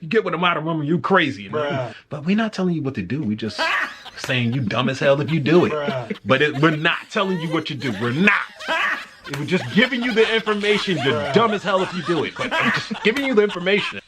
You get with a modern woman, you crazy. You know? But we're not telling you what to do. We just saying you dumb as hell if you do it. But we're not telling you what to do. We're not. We're just giving you the information. You're dumb as hell if you do it. But I'm just giving you the information.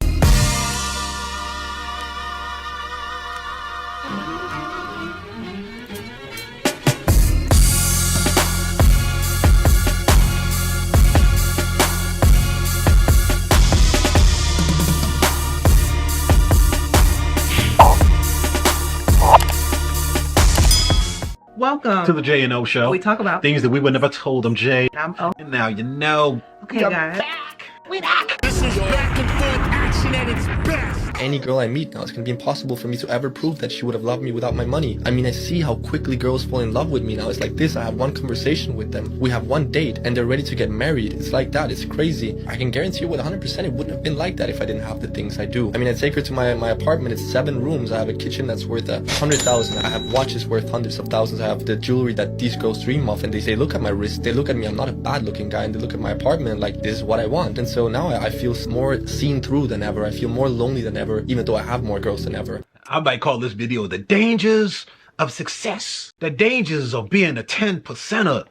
Welcome to the J&O Show. We talk about things that we would never told them, Jay. I'm O. And now you know. Okay, guys. Back. We back. This is back and forth action at its best. Any girl I meet now, it's gonna be impossible for me to ever prove that she would have loved me without my money. I mean, I see how quickly girls fall in love with me now. It's like this, I have one conversation with them, we have one date, and they're ready to get married. It's like that, it's crazy. I can guarantee you with 100% it wouldn't have been like that if I didn't have the things I do. I mean, I take her to my apartment, it's 7 rooms, I have a kitchen that's worth 100,000, I have watches worth hundreds of thousands, I have the jewelry that these girls dream of, and they say, look at my wrist, they look at me, I'm not a bad looking guy, and they look at my apartment like, this is what I want. And so now I feel more seen through than ever, I feel more lonely than ever, even though I have more girls than ever. I might call this video the dangers of success, the dangers of being a 10%er,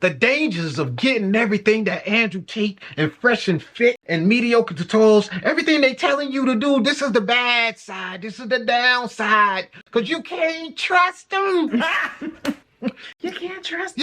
the dangers of getting everything that Andrew Tate and Fresh and Fit and mediocre tutorials, everything they telling you to do. This is the bad side, this is the downside, because you can't trust them. You can't trust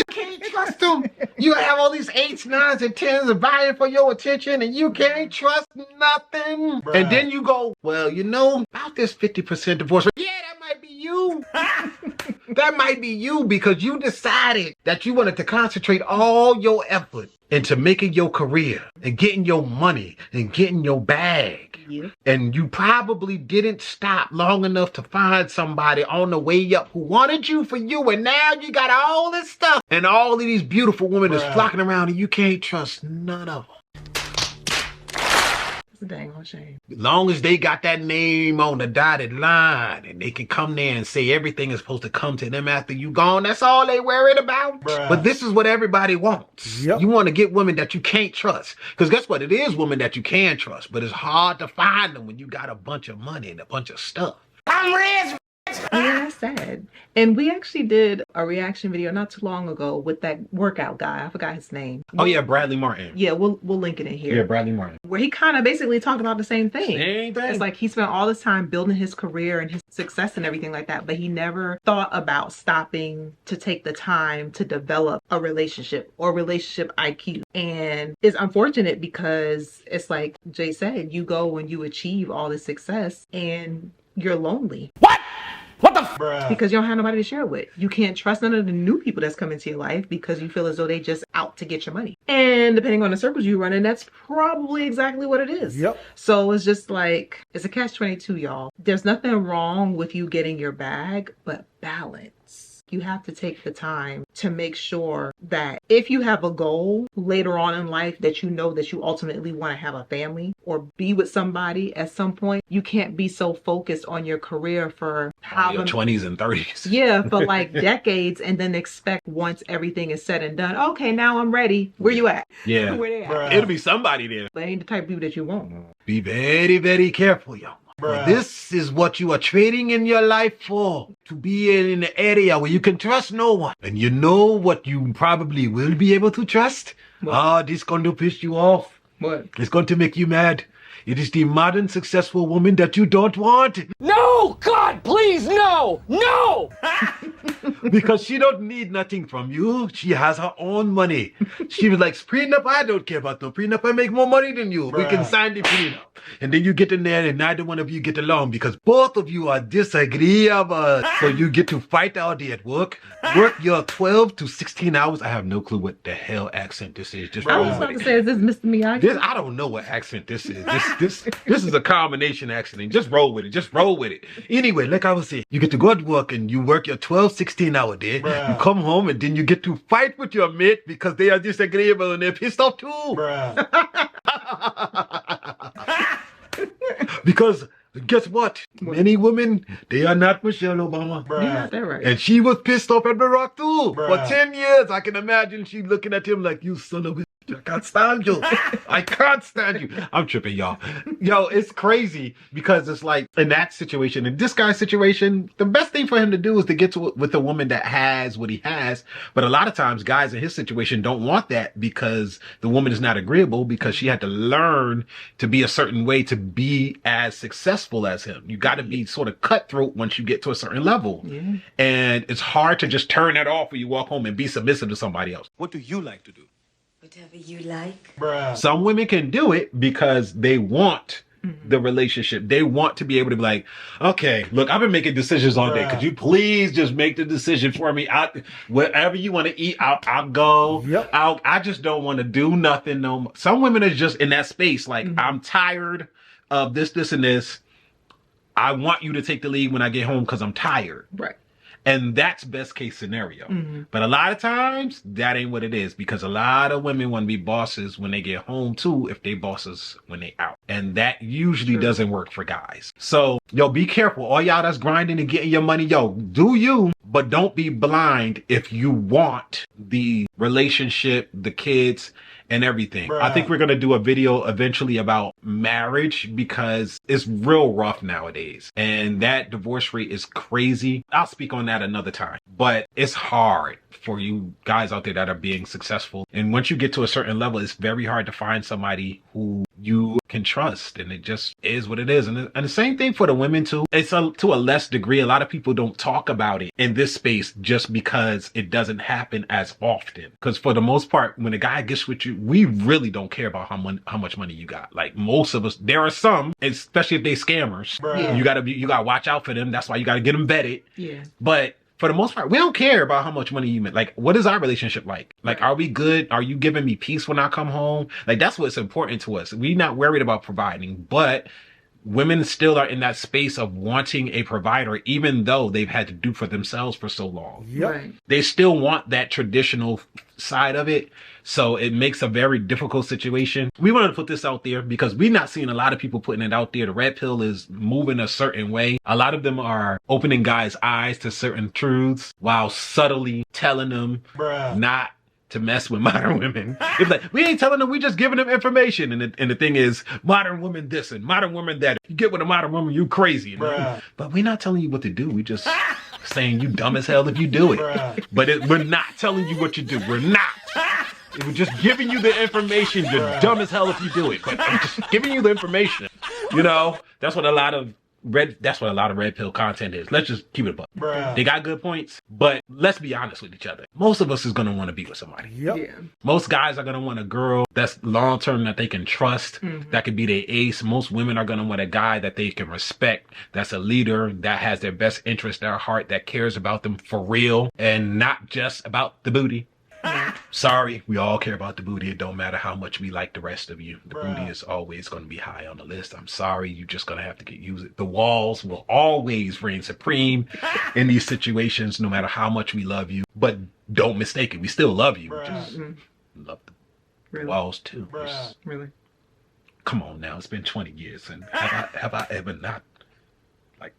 them. You have all these 8s, 9s, and 10s vying for your attention, and you can't trust nothing. Bruh. And then you go, well, you know, about this 50% divorce rate. Yeah, that might be you. That might be you, because you decided that you wanted to concentrate all your effort into making your career and getting your money and getting your bag. Yeah. And you probably didn't stop long enough to find somebody on the way up who wanted you for you, and now you got all this stuff and all of these beautiful women is flocking around, and you can't trust none of them. It's a dang old shame. As long as they got that name on the dotted line and they can come there and say everything is supposed to come to them after you gone, that's all they worried about. But this is what everybody wants. You want to get women that you can't trust. Because guess what? It is women that you can trust, but it's hard to find them when you got a bunch of money and a bunch of stuff. I'm rich. Yeah, that's sad. And we actually did a reaction video not too long ago with that workout guy. I forgot his name. Oh yeah, Bradley Martin. Yeah, we'll link it in here. Yeah, Bradley Martin. Where he kind of basically talked about the same thing. Same thing. It's like he spent all this time building his career and his success and everything like that, but he never thought about stopping to take the time to develop a relationship or relationship IQ. And it's unfortunate because it's like Jay said, you go and you achieve all this success and you're lonely. What the f? Because you don't have nobody to share it with. You can't trust none of the new people that's come into your life because you feel as though they just out to get your money. And depending on the circles you run in, that's probably exactly what it is. Yep. So it's just like, it's a catch-22, y'all. There's nothing wrong with you getting your bag, but balance. You have to take the time to make sure that if you have a goal later on in life that you know that you ultimately want to have a family or be with somebody at some point, you can't be so focused on your career for your 20s and 30s. Yeah, for like decades, and then expect once everything is said and done, okay, now I'm ready. Where you at? Yeah. Where they at? It'll be somebody there. But ain't the type of people that you want. Be very, very careful, y'all. This is what you are trading in your life for. To be in an area where you can trust no one. And you know what you probably will be able to trust? This going to piss you off. What? It's going to make you mad. It is the modern successful woman that you don't want. No! God, please, no! No! Because she don't need nothing from you. She has her own money. She was like, prenup, I don't care about no prenup. I make more money than you. We can sign the prenup. And then you get in there and neither one of you get along because both of you are disagreeable. So you get to fight all day at work. Work your 12 to 16 hours. I have no clue what the hell accent this is. Just I was about to say, is this Mr. Miyagi? I don't know what accent this is. This is a combination accent. Just roll with it. Just roll with it. Anyway, like I was saying, you get to go to work and you work your 12, 16 hour day. You come home and then you get to fight with your mate because they are disagreeable and they're pissed off too. Because guess what? Many women, they are not Michelle Obama. You're not that right. And she was pissed off at Barack too. For 10 years, I can imagine she looking at him like, you son of a... I can't stand you. I can't stand you. I'm tripping, y'all. Yo, it's crazy because it's like in that situation, in this guy's situation, the best thing for him to do is to get to with a woman that has what he has. But a lot of times guys in his situation don't want that because the woman is not agreeable because she had to learn to be a certain way to be as successful as him. You got to be sort of cutthroat once you get to a certain level. Yeah. And it's hard to just turn that off when you walk home and be submissive to somebody else. What do you like to do? Whatever you like. Bruh. Some women can do it because they want the relationship. They want to be able to be like, okay, look, I've been making decisions all day. Could you please just make the decision for me? Whatever you want to eat, I'll go. Yep. I just don't want to do nothing no more. Some women are just in that space. Like, I'm tired of this, and this. I want you to take the lead when I get home because I'm tired. Right. And that's best case scenario. But a lot of times that ain't what it is because a lot of women want to be bosses when they get home too, if they bosses when they out. And that usually doesn't work for guys. So, yo, be careful. All y'all that's grinding and getting your money, yo, do you, but don't be blind if you want the relationship, the kids, and everything. Bruh. I think we're going to do a video eventually about marriage because it's real rough nowadays. And that divorce rate is crazy. I'll speak on that another time. But it's hard for you guys out there that are being successful. And once you get to a certain level, it's very hard to find somebody who you can trust. And it just is what it is. And the same thing for the women too. It's to a less degree. A lot of people don't talk about it in this space just because it doesn't happen as often. Because for the most part, when a guy gets with you, we really don't care about how much money you got. Like most of us, there are some, especially if they scammers. Yeah. You gotta watch out for them. That's why you gotta get them vetted. Yeah. But for the most part, we don't care about how much money you make. Like, what is our relationship like? Like, are we good? Are you giving me peace when I come home? Like, that's what's important to us. We're not worried about providing, but women still are in that space of wanting a provider, even though they've had to do for themselves for so long. Yep. Right. They still want that traditional side of it. So it makes a very difficult situation. We wanted to put this out there because we're not seeing a lot of people putting it out there. The red pill is moving a certain way. A lot of them are opening guys' eyes to certain truths while subtly telling them not to mess with modern women. It's like, we ain't telling them, we just giving them information. And the thing is, modern women this and modern women that. If you get with a modern woman, you crazy. You know? But we're not telling you what to do. We just saying you dumb as hell if you do it. But we're not telling you what you do. We're not. We're just giving you the information. You're dumb as hell if you do it. But I'm just giving you the information. You know, that's what a lot of red pill content is. Let's just keep it a buck. They got good points, but let's be honest with each other. Most of us is gonna want to be with somebody. Yep. Yeah. Most guys are gonna want a girl that's long term, that they can trust, that could be their ace. Most women are gonna want a guy that they can respect, that's a leader, that has their best interest at heart, that cares about them for real, and not just about the booty. Sorry, we all care about the booty. It don't matter how much we like the rest of you. The booty is always going to be high on the list. I'm sorry, you're just going to have to use it. The walls will always reign supreme in these situations, no matter how much we love you. But don't mistake it. We still love you. We just love the walls too. Really? Come on now. It's been 20 years. And have I ever not? Like,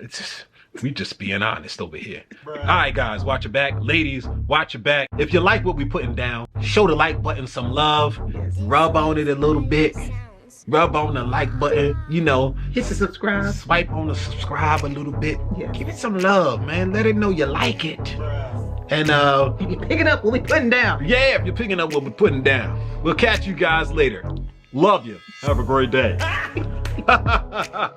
it's just... We just being honest over here. All right, guys, watch your back. Ladies, watch your back. If you like what we putting down, show the like button some love. Rub on it a little bit. Rub on the like button. You know, hit the subscribe. Swipe on the subscribe a little bit. Yeah. Give it some love, man. Let it know you like it. And if you're picking up what we putting down. Yeah, if you're picking up what we're putting down. We'll catch you guys later. Love you. Have a great day.